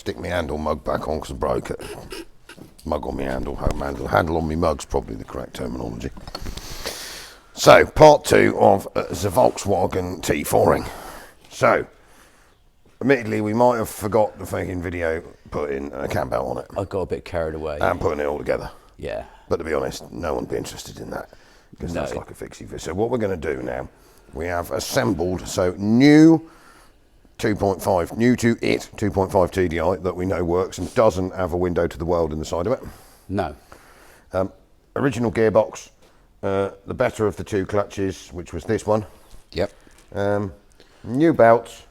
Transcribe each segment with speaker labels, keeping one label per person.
Speaker 1: stick my handle mug back on because I broke it. Mug on my handle, handle on my mug's probably the correct terminology. So, part 2 of the Volkswagen T4ing. So, admittedly, we might have forgot the fucking video putting a cam belt on it.
Speaker 2: I got a bit carried away.
Speaker 1: And putting it all together.
Speaker 2: Yeah.
Speaker 1: But to be honest, no one would be interested in that. Because that's like a fixie fit. So what we're going to do now, we have assembled, so new 2.5, new to it 2.5 TDI that we know works and doesn't have a window to the world in the side of it.
Speaker 2: No.
Speaker 1: Original gearbox, the better of the 2 clutches, which was this one.
Speaker 2: Yep.
Speaker 1: New belts,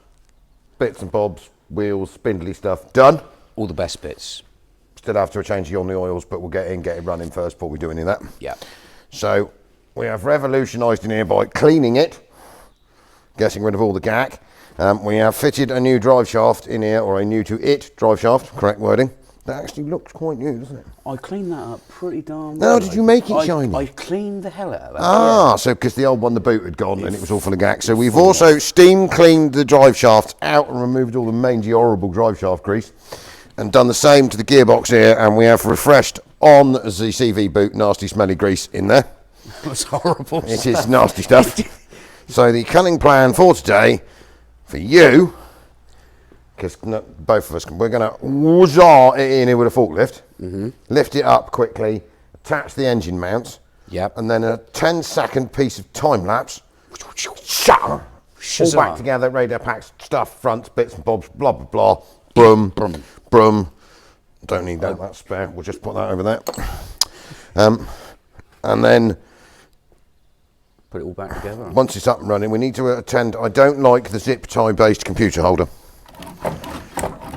Speaker 1: bits and bobs, wheels, spindly stuff, done.
Speaker 2: All the best bits.
Speaker 1: Still have to change on the oils, but we'll get it running first before we do any of that.
Speaker 2: Yeah.
Speaker 1: So we have revolutionised in here by cleaning it, getting rid of all the gack. We have fitted a new drive shaft in here, or a new to it drive shaft, correct wording. That actually looks quite new, doesn't it?
Speaker 2: I cleaned that up pretty darn well.
Speaker 1: No, did you make it shiny?
Speaker 2: I cleaned the hell out of that.
Speaker 1: Ah, so because the old one, the boot had gone and it was all full of gack. So we've also steam cleaned the drive shaft out and removed all the mangy, horrible drive shaft grease. And done the same to the gearbox here, and we have refreshed on the CV boot nasty smelly grease in there.
Speaker 2: That's horrible
Speaker 1: It
Speaker 2: stuff.
Speaker 1: is nasty stuff. So the cunning plan for today, for you, because both of us, we're going to wazza it in here with a forklift, lift it up quickly, attach the engine mounts,
Speaker 2: Yep.
Speaker 1: and then a 10-second piece of time lapse, all back together, radar packs, stuff, fronts, bits and bobs, blah, blah, blah, brum, brum, brum. Don't need that, that's spare, we'll just put that over there. And then
Speaker 2: Put it all back together.
Speaker 1: once it's up and running, we need to attend. I don't like the zip tie based computer holder.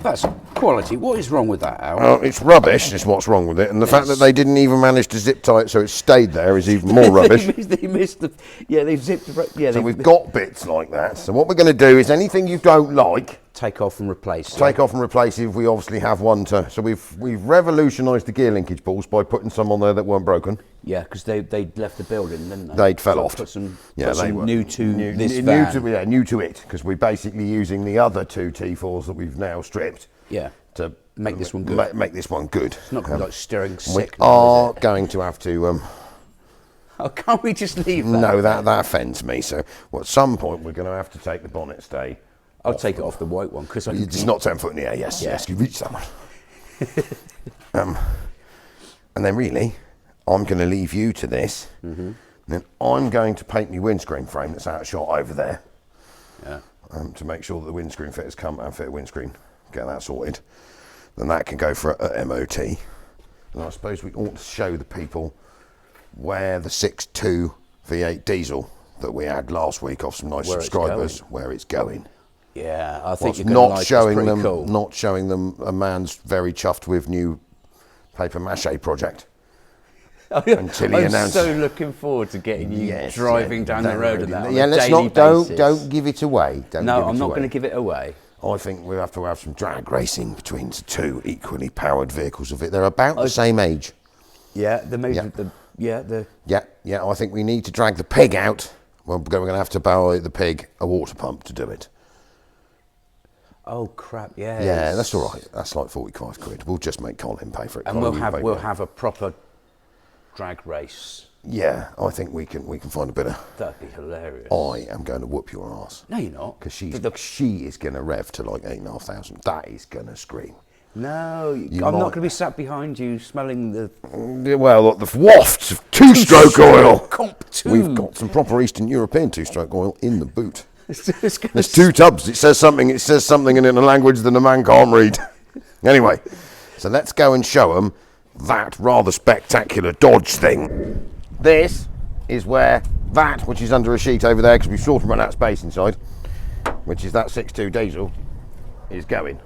Speaker 2: That's quality. What is wrong with that, Al?
Speaker 1: It's rubbish, is what's wrong with it. And the fact that they didn't even manage to zip tie it so it stayed there is even more rubbish.
Speaker 2: they missed the... Yeah, they've zipped...
Speaker 1: So we've got bits like that. So what we're going to do is anything you don't like,
Speaker 2: take off and replace.
Speaker 1: take off and replace if we obviously have one to. So we've revolutionised the gear linkage balls by putting some on there that weren't broken.
Speaker 2: Yeah, because they left the building, didn't they?
Speaker 1: They'd fell off.
Speaker 2: Put some
Speaker 1: They were
Speaker 2: new to this van.
Speaker 1: New to it, because we're basically using the other 2 T4s that we've now stripped.
Speaker 2: Yeah.
Speaker 1: To
Speaker 2: make this one good.
Speaker 1: Make this one good.
Speaker 2: It's not going to be like stirring
Speaker 1: We
Speaker 2: sick.
Speaker 1: are going to have to.
Speaker 2: Oh, can't we just leave that?
Speaker 1: No, that offends me. So at some point we're going to have to take the bonnet stay.
Speaker 2: I'll take it off the white one because
Speaker 1: It's not 10 foot in the air. Yes, you reach that one. And then really, I'm going to leave you to this. Then I'm going to paint my windscreen frame that's out of shot over there.
Speaker 2: Yeah.
Speaker 1: To make sure that the windscreen fitters come and fit a windscreen. Get that sorted. Then that can go for a MOT. And I suppose we ought to show the people where the 6.2 V8 diesel that we had last week off some nice subscribers, where it's going.
Speaker 2: Yeah, I think you're
Speaker 1: not
Speaker 2: like
Speaker 1: showing them,
Speaker 2: cool.
Speaker 1: not showing them a man's very chuffed with new paper mache project. Until he announced.
Speaker 2: I'm so looking forward to getting you driving down the road and that.
Speaker 1: Yeah, let's not. Don't give it away.
Speaker 2: No, I'm not going to give it away.
Speaker 1: I think we have to have some drag racing between the 2 equally powered vehicles of it. They're about the same age.
Speaker 2: Yeah,
Speaker 1: Yeah. I think we need to drag the pig out. We're going to have to buy the pig a water pump to do it.
Speaker 2: Oh crap! Yeah.
Speaker 1: Yeah, that's all right. That's like 45 quid. We'll just make Colin pay for it.
Speaker 2: And we'll have a proper drag race.
Speaker 1: Yeah, I think we can find a bit of.
Speaker 2: That'd be hilarious.
Speaker 1: I am going to whoop your ass.
Speaker 2: No, you're not.
Speaker 1: Because she is going to rev to like 8,500. That is going to scream.
Speaker 2: No, I'm not going to be sat behind you smelling the...
Speaker 1: Well, the wafts of two-stroke oil.
Speaker 2: Comp 2.
Speaker 1: We've got some proper Eastern European two-stroke oil in the boot.
Speaker 2: There's
Speaker 1: 2 tubs. It says something in a language that a man can't read. Anyway, so let's go and show them that rather spectacular Dodge thing. This is where that, which is under a sheet over there, because we've sort of run out of space inside, which is that 6.2 diesel, is going.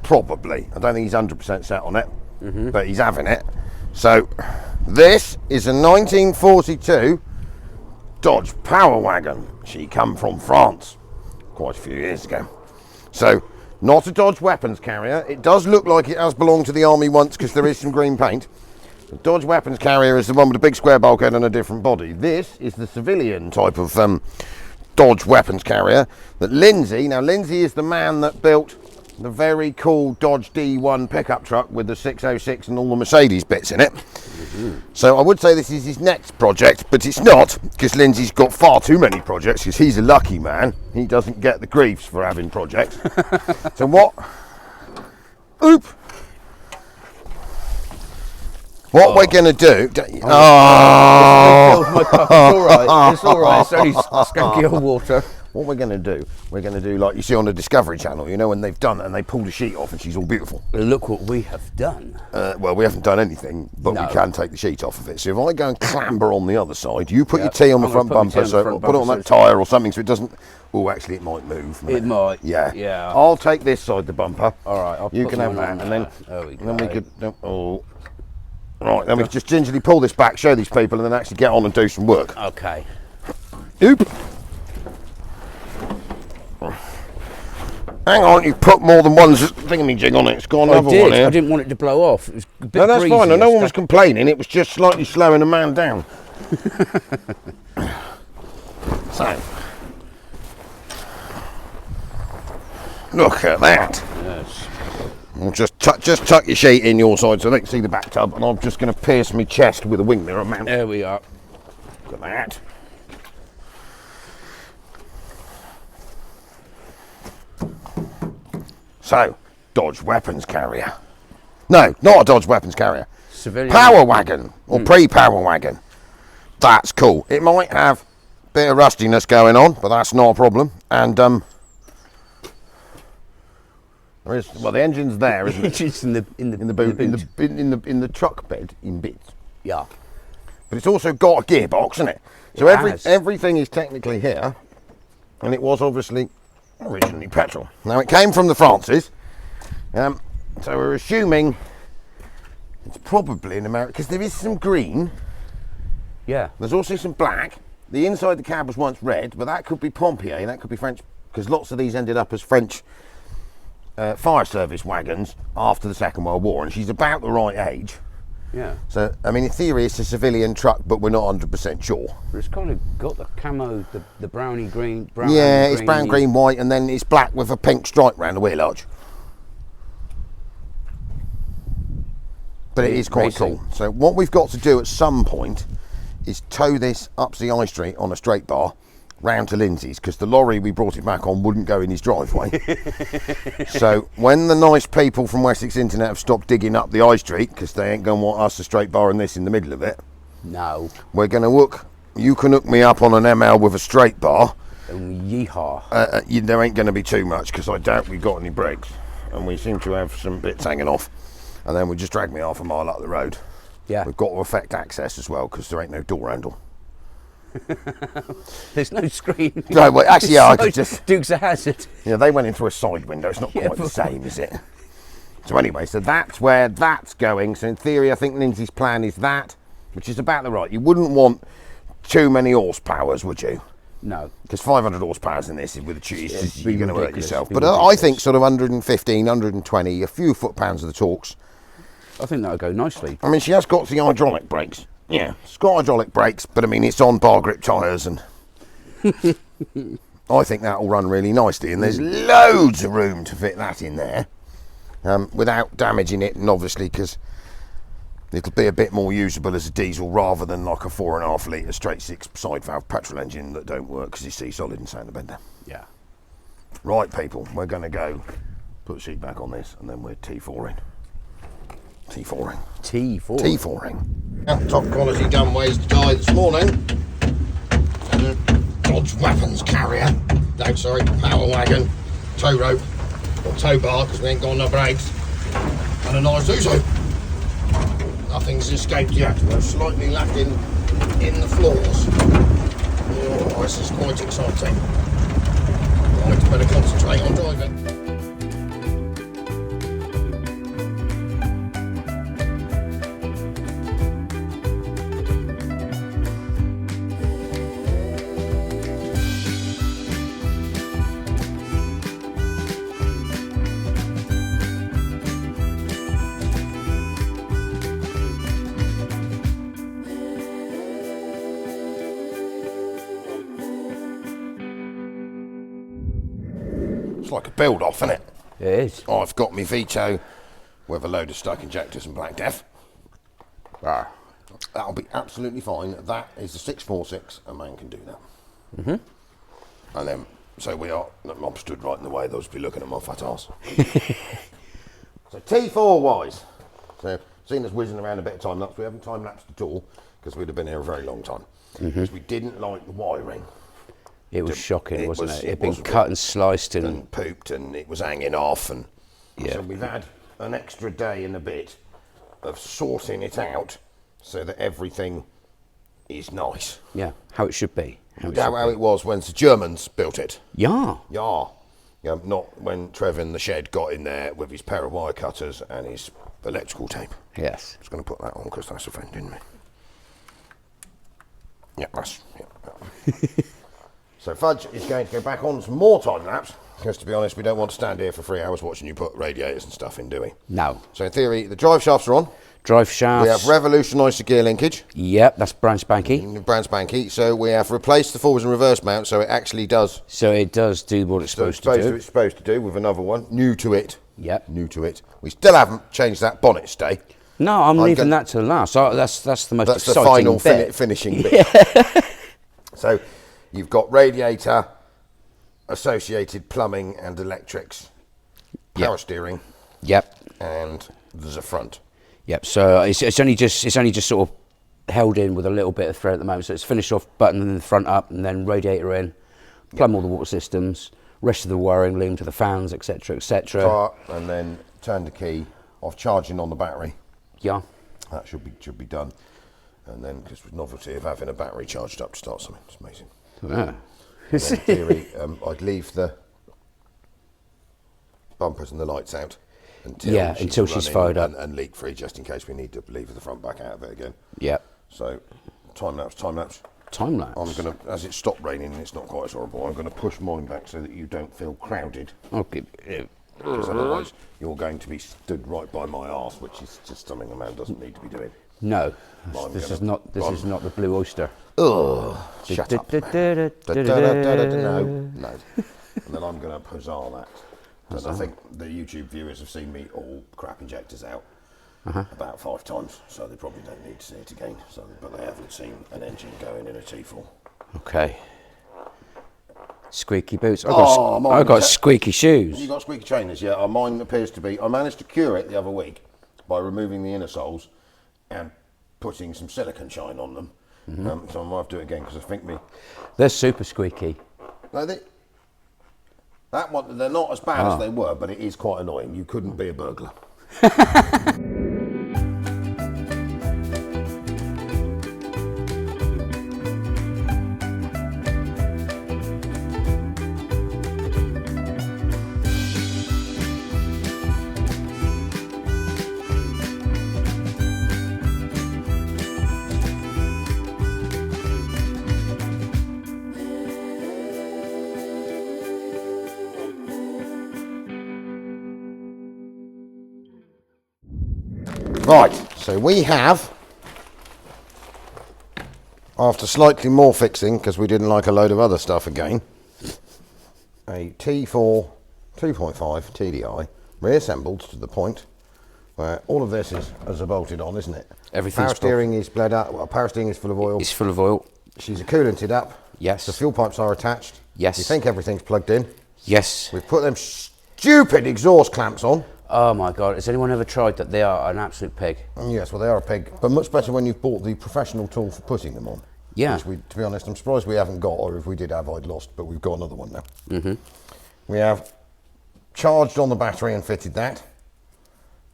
Speaker 1: Probably. I don't think he's 100% set on it, but he's having it. So this is a 1942 Dodge Power Wagon. She come from France quite a few years ago. So not a Dodge weapons carrier. It does look like it has belonged to the army once because there is some green paint. The Dodge weapons carrier is the one with a big square bulkhead and a different body. This is the civilian type of Dodge weapons carrier that Lindsay is the man that built the very cool Dodge D1 pickup truck with the 606 and all the Mercedes bits in it. So I would say this is his next project, but it's not, because Lindsay's got far too many projects, because he's a lucky man. He doesn't get the griefs for having projects. So what? Oop! What we're going to do... Oh!
Speaker 2: It's all right. It's only skanky old water.
Speaker 1: What we're going to do, like you see on the Discovery Channel, you know, when they've done it and they pull the sheet off and she's all beautiful.
Speaker 2: Look what we have done.
Speaker 1: Well, we haven't done anything, but we can take the sheet off of it. So if I go and clamber on the other side, you put your T on the front bumper, so put it on that tyre or something so it doesn't... Oh, actually, it might move.
Speaker 2: It might.
Speaker 1: Yeah.
Speaker 2: Yeah.
Speaker 1: I'll take this side, the bumper.
Speaker 2: All right.
Speaker 1: You can have that, and then...
Speaker 2: There we go.
Speaker 1: Then we could... Oh. Right, then we can just gingerly pull this back, show these people, and then actually get on and do some work.
Speaker 2: Okay.
Speaker 1: Oop! Hang on, you put more than one thingamajig on it. It's got another one here.
Speaker 2: I didn't want it to blow off. It was a bit
Speaker 1: No, that's
Speaker 2: greasy.
Speaker 1: fine. No one was complaining. It was just slightly slowing a man down. So, look at that.
Speaker 2: Yes.
Speaker 1: We'll just tuck your sheet in your side so they can see the back tub, and I'm just going to pierce my chest with a wing mirror mount.
Speaker 2: There we are.
Speaker 1: Look at that. So, Dodge weapons carrier. No, not a Dodge weapons carrier.
Speaker 2: Civilian.
Speaker 1: Power wagon, or pre-power wagon. That's cool. It might have a bit of rustiness going on, but that's not a problem. And there is, well, the engine's there, isn't it?
Speaker 2: It's in the
Speaker 1: boot, in the truck bed in bits.
Speaker 2: Yeah.
Speaker 1: But it's also got a gearbox, isn't it? So everything is technically here, and it was obviously originally petrol. Now it came from the Frances, so we're assuming it's probably in America, because there is some green.
Speaker 2: Yeah.
Speaker 1: There's also some black. The inside of the cab was once red, but that could be Pompier, that could be French, because lots of these ended up as French fire service wagons after the Second World War, and she's about the right age.
Speaker 2: Yeah.
Speaker 1: So, I mean, in theory, it's a civilian truck, but we're not 100% sure.
Speaker 2: But it's kind of got the camo, the browny green.
Speaker 1: Yeah, it's brown, green, white, and then it's black with a pink stripe round the wheel arch. But it is quite cool. So what we've got to do at some point is tow this up the high street on a straight bar round to Lindsay's, because the lorry we brought it back on wouldn't go in his driveway. So when the nice people from Wessex Internet have stopped digging up the high street, because they ain't going to want us a straight bar and this in the middle of it,
Speaker 2: no,
Speaker 1: we're going to hook, you can hook me up on an ML with a straight bar.
Speaker 2: Yeehaw.
Speaker 1: There ain't going to be too much, because I doubt we've got any brakes, and we seem to have some bits hanging off, and then we just drag me half a mile up the road.
Speaker 2: Yeah.
Speaker 1: We've got to affect access as well, because there ain't no door handle.
Speaker 2: There's no screen.
Speaker 1: No, well, actually, yeah, I could just...
Speaker 2: Dukes of Hazzard.
Speaker 1: Yeah, they went in through a side window. It's not quite the same, is it? So anyway, so that's where that's going. So in theory, I think Lindsay's plan is that, which is about the right. You wouldn't want too many horsepowers, would you?
Speaker 2: No.
Speaker 1: Because 500 horsepowers in this is with a cheese, you're going to hurt yourself. But
Speaker 2: I
Speaker 1: I think sort of 115, 120, a few foot-pounds of the torques.
Speaker 2: I think that'll go nicely.
Speaker 1: I mean, she has got the hydraulic brakes. Yeah, it's got hydraulic brakes, but I mean, it's on bar grip tyres, and I think that'll run really nicely, and there's loads of room to fit that in there without damaging it, and obviously because it'll be a bit more usable as a diesel rather than like a 4.5 litre straight six side valve petrol engine that don't work because it's solid and sound bender.
Speaker 2: Yeah.
Speaker 1: Right, people, we're going to go put the seat back on this, and then we're T4ing. T4ing. Top quality done ways to die this morning. Dodge weapons carrier. No, sorry, power wagon. Tow rope. Or tow bar, because we ain't got no brakes. And a nice Uso. Nothing's escaped yet. We're slightly lacking in the floors. Oh, this is quite exciting. Right, better concentrate on driving. It's like a build-off, isn't it?
Speaker 2: It is.
Speaker 1: I've got my Vito with a load of stuck injectors and black death. That'll be absolutely fine. That is a 646, a man can do that. And then, so we are, I'm stood right in the way, those be looking at my fat arse. So T4 wise, so seeing us whizzing around a bit of time lapse, we haven't time lapsed at all because we'd have been here a very long time. Because we didn't like the wiring.
Speaker 2: It was shocking, wasn't it? It'd been cut and sliced and
Speaker 1: pooped, and it was hanging off, and
Speaker 2: yeah.
Speaker 1: So we've had an extra day and a bit of sorting it out so that everything is nice.
Speaker 2: Yeah, how it should be.
Speaker 1: How it was when the Germans built it.
Speaker 2: Yeah.
Speaker 1: Yeah, not when Trevor in the shed got in there with his pair of wire cutters and his electrical tape.
Speaker 2: Yes.
Speaker 1: I was going to put that on because that's offending me. Yeah, that's... Yeah. So Fudge is going to go back on some more time lapse because, to be honest, we don't want to stand here for 3 hours watching you put radiators and stuff in, do we?
Speaker 2: No.
Speaker 1: So in theory, the drive shafts are on.
Speaker 2: Drive shafts.
Speaker 1: We have revolutionised the gear linkage.
Speaker 2: Yep, that's brand spanky.
Speaker 1: Brand spanky. So we have replaced the forwards and reverse mount, so it actually does.
Speaker 2: So it does do what it's supposed to do.
Speaker 1: It's supposed to do with another one. New to it.
Speaker 2: Yep.
Speaker 1: New to it. We still haven't changed that bonnet stay.
Speaker 2: No, I'm leaving that to last. So that's the most
Speaker 1: That's the
Speaker 2: exciting
Speaker 1: final
Speaker 2: bit.
Speaker 1: finishing bit. So you've got radiator, associated plumbing and electrics, power steering.
Speaker 2: Yep.
Speaker 1: And there's a front.
Speaker 2: Yep. So it's only just sort of held in with a little bit of thread at the moment. So it's finished off button and then the front up and then radiator in, plumb all the water systems, rest of the wiring linked to the fans, etc., etc.
Speaker 1: And then turn the key off charging on the battery.
Speaker 2: Yeah.
Speaker 1: That should be done. And then, because the novelty of having a battery charged up to start something, it's amazing.
Speaker 2: Yeah.
Speaker 1: In theory, I'd leave the bumpers and the lights out until
Speaker 2: she's fired up
Speaker 1: and leak free, just in case we need to leave the front back out of it again.
Speaker 2: Yep.
Speaker 1: So time lapse.
Speaker 2: Time lapse.
Speaker 1: I'm gonna, as it stopped raining and it's not quite as horrible, I'm gonna push mine back so that you don't feel crowded.
Speaker 2: Okay.
Speaker 1: Because otherwise you're going to be stood right by my arse, which is just something a man doesn't need to be doing.
Speaker 2: No, this is not the Blue Oyster.
Speaker 1: Ugh, shut up. No. And then I'm going to huzzah that. And I think the YouTube viewers have seen me all crap injectors out about 5 times, so they probably don't need to see it again. But they haven't seen an engine going in a T4.
Speaker 2: Okay. Squeaky boots. I've got squeaky shoes.
Speaker 1: You got squeaky trainers, yeah. Mine appears to be. I managed to cure it the other week by removing the inner soles and putting some silicone shine on them. So I might have to do it again because I think
Speaker 2: they're super squeaky.
Speaker 1: No, that one, they're not as bad as they were, but it is quite annoying. You couldn't be a burglar. Right, so we have, after slightly more fixing, because we didn't like a load of other stuff again, a T4 2.5 TDI reassembled to the point where all of this is bolted on, isn't it?
Speaker 2: Everything's
Speaker 1: power steering is bled out. Well, power steering is full of oil.
Speaker 2: It's full of oil.
Speaker 1: She's coolanted up.
Speaker 2: Yes.
Speaker 1: The fuel pipes are attached.
Speaker 2: Yes.
Speaker 1: We think everything's plugged in.
Speaker 2: Yes.
Speaker 1: We've put them stupid exhaust clamps on.
Speaker 2: Oh my God, has anyone ever tried that? They are an absolute pig.
Speaker 1: Yes, well they are a pig, but much better when you've bought the professional tool for putting them on.
Speaker 2: Yeah.
Speaker 1: Which to be honest, I'm surprised we haven't got, or if we did have, I'd lost, but we've got another one now. We have charged on the battery and fitted that,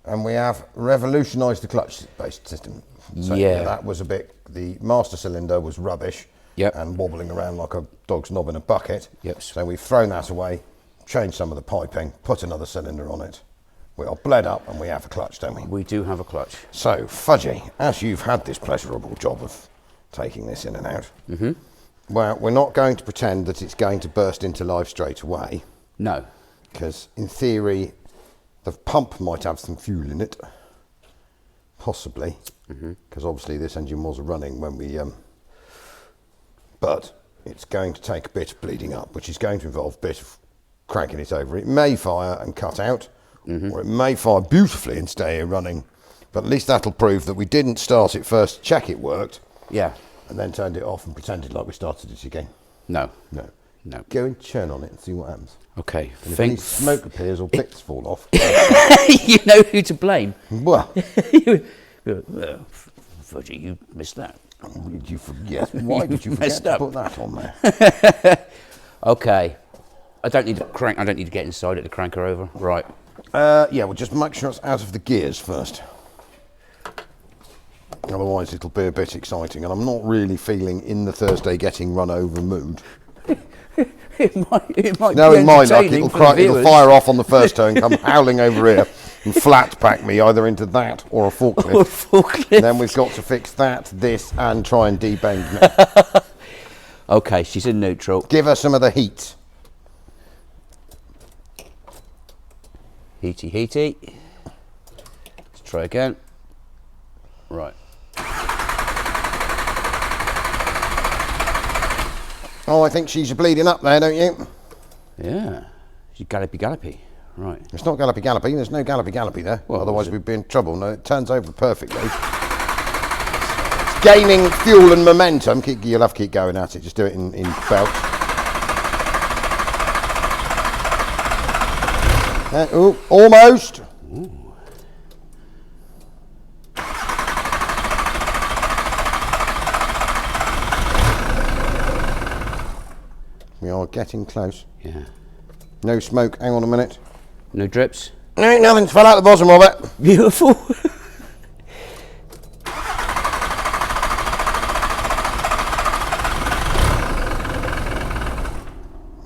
Speaker 1: and we have revolutionised the clutch-based system. So, that was a bit, the master cylinder was rubbish and wobbling around like a dog's knob in a bucket. So we've thrown that away, changed some of the piping, put another cylinder on it. We are bled up and we have a clutch, don't we?
Speaker 2: We do have a clutch.
Speaker 1: So, Fudgy, as you've had this pleasurable job of taking this in and out, well, we're not going to pretend that it's going to burst into life straight away.
Speaker 2: No.
Speaker 1: Because, in theory, the pump might have some fuel in it. Possibly. Because obviously this engine was running when we... but it's going to take a bit of bleeding up, which is going to involve a bit of cranking it over. It may fire and cut out, or it may fire beautifully and stay here running. But at least that'll prove that we didn't start it first, check it worked,
Speaker 2: Yeah.
Speaker 1: and then turned it off and pretended like we started it again.
Speaker 2: No.
Speaker 1: No.
Speaker 2: No.
Speaker 1: Go and churn on it and see what happens.
Speaker 2: Okay.
Speaker 1: And if any smoke appears or bits fall off,
Speaker 2: You know who to blame.
Speaker 1: well,
Speaker 2: Fudgy, you missed that.
Speaker 1: did you forget? Why did you forget
Speaker 2: messed
Speaker 1: to
Speaker 2: up.
Speaker 1: put that on there?
Speaker 2: Okay. I don't need to crank. I don't need to get inside it to crank her over. Right.
Speaker 1: Yeah, well, just make sure it's out of the gears first. Otherwise, it'll be a bit exciting, and I'm not really feeling in the Thursday getting run over mood.
Speaker 2: It might.
Speaker 1: No,
Speaker 2: be
Speaker 1: it might. Like,
Speaker 2: entertaining
Speaker 1: it'll,
Speaker 2: for the
Speaker 1: it'll
Speaker 2: viewers.
Speaker 1: fire off on the first turn, come howling over here, and flat pack me either into that or a forklift.
Speaker 2: Or forklift.
Speaker 1: Then we've got to fix that, this, and try and debang me.
Speaker 2: Okay, she's in neutral.
Speaker 1: Give her some of the heat.
Speaker 2: Heaty, heaty. Let's try again. Right.
Speaker 1: Oh, I think she's bleeding up there, don't you?
Speaker 2: Yeah. She's gallopy, gallopy. Right.
Speaker 1: It's not gallopy gallopy. There's no gallopy gallopy there.
Speaker 2: Well,
Speaker 1: otherwise we'd be in trouble. No, it turns over perfectly. It's gaining fuel and momentum. You'll have to keep going at it. Just do it in belts. Oh, almost.
Speaker 2: Ooh.
Speaker 1: We are getting close.
Speaker 2: Yeah.
Speaker 1: No smoke. Hang on a minute.
Speaker 2: No drips.
Speaker 1: No, nothing's fell out the bottom of it.
Speaker 2: Beautiful.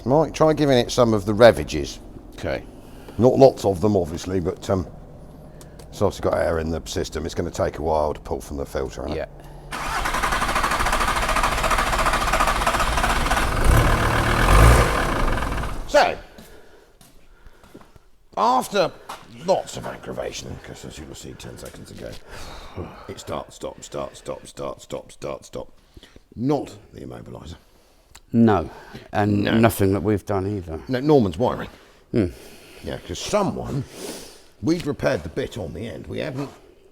Speaker 1: Might try giving it some of the revages.
Speaker 2: Okay.
Speaker 1: Not lots of them, obviously, but it's obviously got air in the system. It's going to take a while to pull from the filter. Hasn't it?
Speaker 2: Yeah.
Speaker 1: So, after lots of aggravation, because as you will see 10 seconds ago, it starts, stop, start, stop, start, stop, start, stop. Not the immobiliser.
Speaker 2: No. And
Speaker 1: No.
Speaker 2: nothing that we've done either.
Speaker 1: No, Norman's wiring. Yeah, because we'd repaired the bit on the end. We hadn't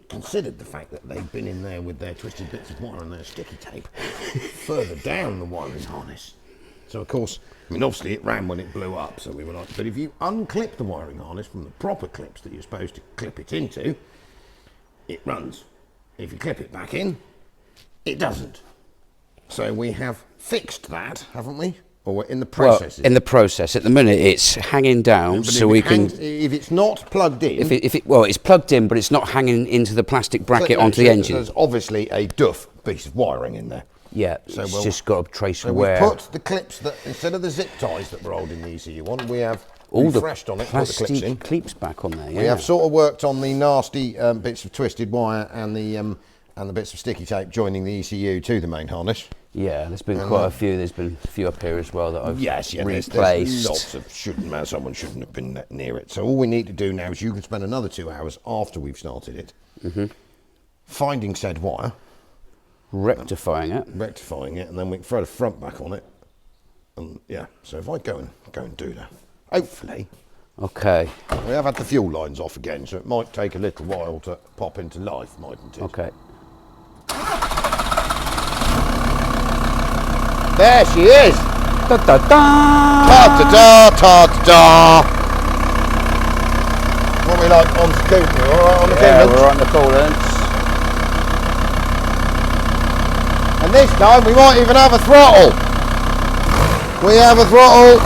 Speaker 1: considered the fact that they'd been in there with their twisted bits of wire and their sticky tape further down the wiring harness. So, of course, I mean, obviously it ran when it blew up, so we were like, but if you unclip the wiring harness from the proper clips that you're supposed to clip it into, it runs. If you clip it back in, it doesn't. So we have fixed that, haven't we? Or we're in the process.
Speaker 2: Well, in the process. At the minute, it's hanging down,
Speaker 1: But
Speaker 2: so
Speaker 1: if
Speaker 2: we
Speaker 1: it hangs-
Speaker 2: can.
Speaker 1: If it's not plugged in...
Speaker 2: It's plugged in, but it's not hanging into the plastic bracket onto the engine.
Speaker 1: There's obviously a duff piece of wiring in there.
Speaker 2: Yeah,
Speaker 1: So
Speaker 2: it's
Speaker 1: we'll-
Speaker 2: just got to trace
Speaker 1: So
Speaker 2: where.
Speaker 1: we put the clips that, instead of the zip ties that we're holding the ECU on, we have
Speaker 2: all the
Speaker 1: refreshed on it, put the clips in.
Speaker 2: plastic clips back on there. Yeah.
Speaker 1: We have sort of worked on the nasty bits of twisted wire and the bits of sticky tape joining the ECU to the main harness.
Speaker 2: Yeah, there's been quite a few. There's been a few up here as well that I've
Speaker 1: There's
Speaker 2: replaced.
Speaker 1: lots of someone shouldn't have been near it. So all we need to do now is you can spend another 2 hours after we've started it, finding said wire,
Speaker 2: Rectifying it.
Speaker 1: rectifying it, and then we can throw the front back on it. And yeah, so if I go and do that, hopefully
Speaker 2: Okay.
Speaker 1: we have had the fuel lines off again, so it might take a little while to pop into life, mightn't it?
Speaker 2: Okay.
Speaker 1: There she is.
Speaker 2: Da da da.
Speaker 1: Ta-da-da, ta-da-da. What we like on scooter, all right on the
Speaker 2: Yeah,
Speaker 1: Finland.
Speaker 2: we're on the coolants.
Speaker 1: And this time we might even have a throttle. We have a throttle.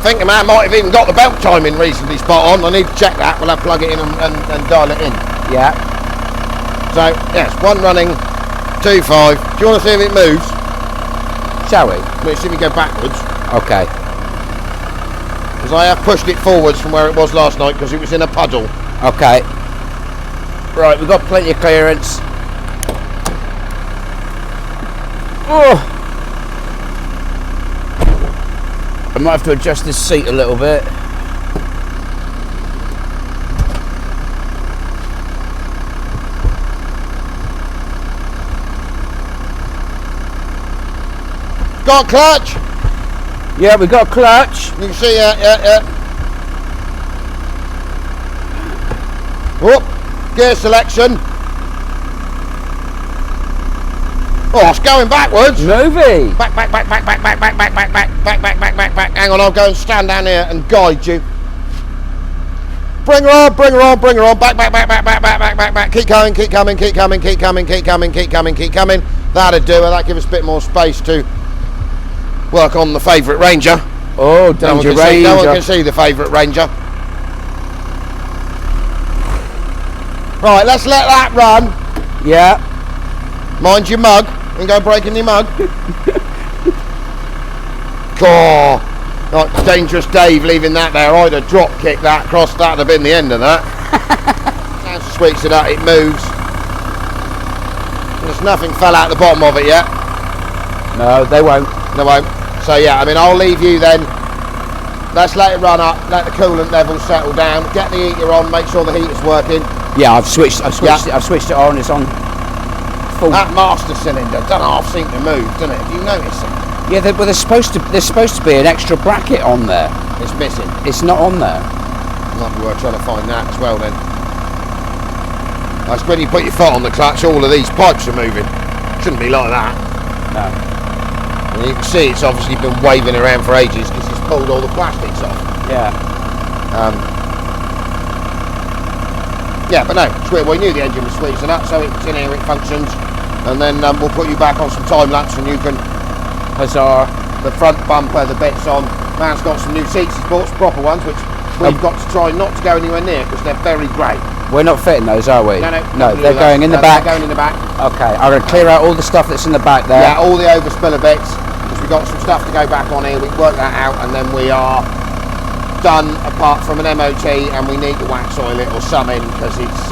Speaker 1: I think the man might have even got the belt timing reasonably spot on. I need to check that. We'll have to plug it in and dial it in.
Speaker 2: Yeah.
Speaker 1: So, yes, 1 running, 2 5. Do you want to see if it moves?
Speaker 2: Shall we?
Speaker 1: Let's see if we go backwards.
Speaker 2: Okay.
Speaker 1: Because I have pushed it forwards from where it was last night because it was in a puddle.
Speaker 2: Okay. Right, we've got plenty of clearance. Oh. I might have to adjust this seat a little bit.
Speaker 1: Got a clutch.
Speaker 2: Yeah, we got a clutch.
Speaker 1: You can see, yeah. Whoop. Gear selection. Oh, it's going backwards.
Speaker 2: Movie.
Speaker 1: Back. Hang on, I'll go and stand down here and guide you. Bring her on. Back. Keep coming. That'll do it. That'll give us a bit more space to work on the favourite Ranger.
Speaker 2: Oh, Danger Ranger.
Speaker 1: No one can see the favourite Ranger. Right, let's let that run.
Speaker 2: Yeah.
Speaker 1: Mind your mug. And go breaking your mug. God. Like Dangerous Dave leaving that there. I'd have drop kicked that across. That'd have been the end of that. Sounds sweet so that it moves. There's nothing fell out the bottom of it yet.
Speaker 2: No, they won't.
Speaker 1: They won't. So yeah, I mean, I'll leave you then. Let's let it run up. Let the coolant level settle down. Get the heater on. Make sure the heater's working.
Speaker 2: Yeah, I've switched it on. It's on. Full.
Speaker 1: That master cylinder don't half seem to move, doesn't it? Have you noticed it?
Speaker 2: Yeah, there's supposed to be an extra bracket on there.
Speaker 1: It's missing.
Speaker 2: It's not on there.
Speaker 1: Might be worth trying to find that as well then. That's when you put your foot on the clutch, all of these pipes are moving. Shouldn't be like that.
Speaker 2: No.
Speaker 1: And you can see it's obviously been waving around for ages because it's pulled all the plastics off.
Speaker 2: Yeah.
Speaker 1: Yeah, but no, sweet. We knew the engine was squeezing up, so it's in here, it functions. And then we'll put you back on some time lapse and you can huzzah the front bumper, the bits on. Man's got some new seats, he's bought some proper ones, which we've got to try not to go anywhere near because they're very great.
Speaker 2: We're not fitting those, are we?
Speaker 1: No,
Speaker 2: they're going in the back.
Speaker 1: They're going in the back.
Speaker 2: Okay, I'm going to clear out all the stuff that's in the back there.
Speaker 1: Yeah, all the overspiller bits, because we've got some stuff to go back on here. We work that out and then we are done apart from an MOT and we need to wax oil it or something because it's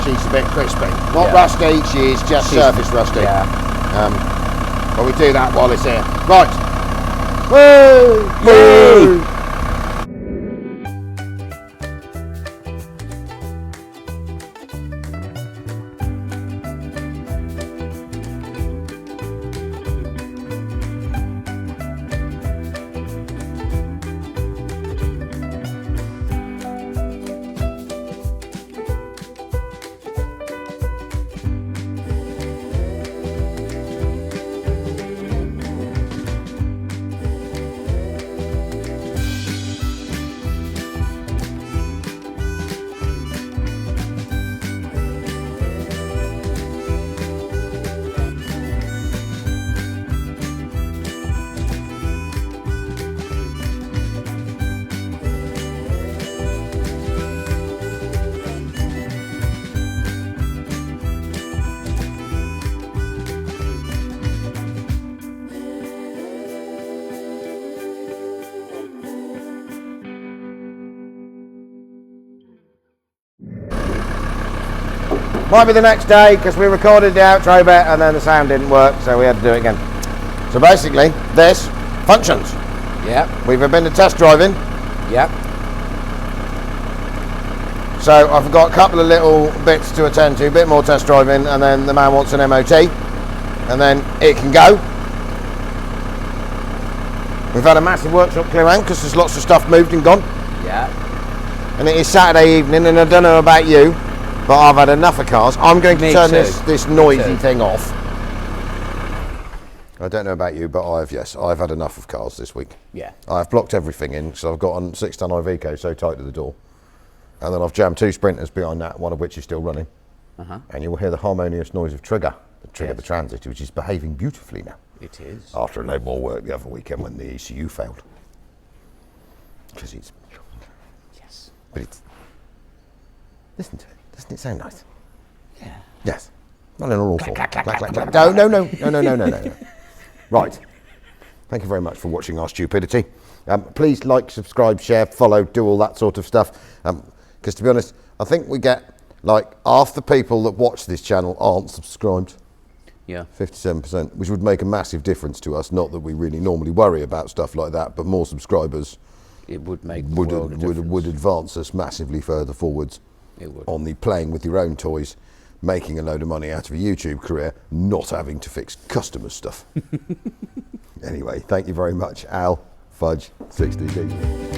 Speaker 1: she's a bit crispy. Not rusty, she's surface rusty.
Speaker 2: Yeah.
Speaker 1: But we do that while it's here. Right.
Speaker 2: Woo! Woo!
Speaker 1: Might be the next day because we recorded the outro bit and then the sound didn't work, so we had to do it again. So basically, this functions.
Speaker 2: Yeah.
Speaker 1: We've been to test driving.
Speaker 2: Yeah.
Speaker 1: So I've got a couple of little bits to attend to, a bit more test driving, and then the man wants an MOT, and then it can go. We've had a massive workshop clear out because there's lots of stuff moved and gone.
Speaker 2: Yeah.
Speaker 1: And it is Saturday evening, and I don't know about you, but I've had enough of cars. I'm going to turn this noisy thing off. I don't know about you, but I've had enough of cars this week.
Speaker 2: Yeah.
Speaker 1: I've blocked everything in, so I've got a 6-ton Iveco so tight to the door. And then I've jammed 2 Sprinters behind that, one of which is still running. And you will hear the harmonious noise of the transit, which is behaving beautifully now.
Speaker 2: It is.
Speaker 1: After a load more work the other weekend when the ECU failed. Because it's...
Speaker 2: Yes.
Speaker 1: But it's... Listen to it. Doesn't it sound nice?
Speaker 2: Yeah.
Speaker 1: Yes. Not an awful. No. Right. Thank you very much for watching our stupidity. Please like, subscribe, share, follow, do all that sort of stuff. Because to be honest, I think we get like half the people that watch this channel aren't subscribed.
Speaker 2: Yeah.
Speaker 1: 57%, which would make a massive difference to us. Not that we really normally worry about stuff like that, but more subscribers.
Speaker 2: It would make would
Speaker 1: advance us massively further forwards.
Speaker 2: It would.
Speaker 1: On the playing with your own toys making a load of money out of a YouTube career, not having to fix customer stuff. Anyway, thank you very much, Al Fudge 60D.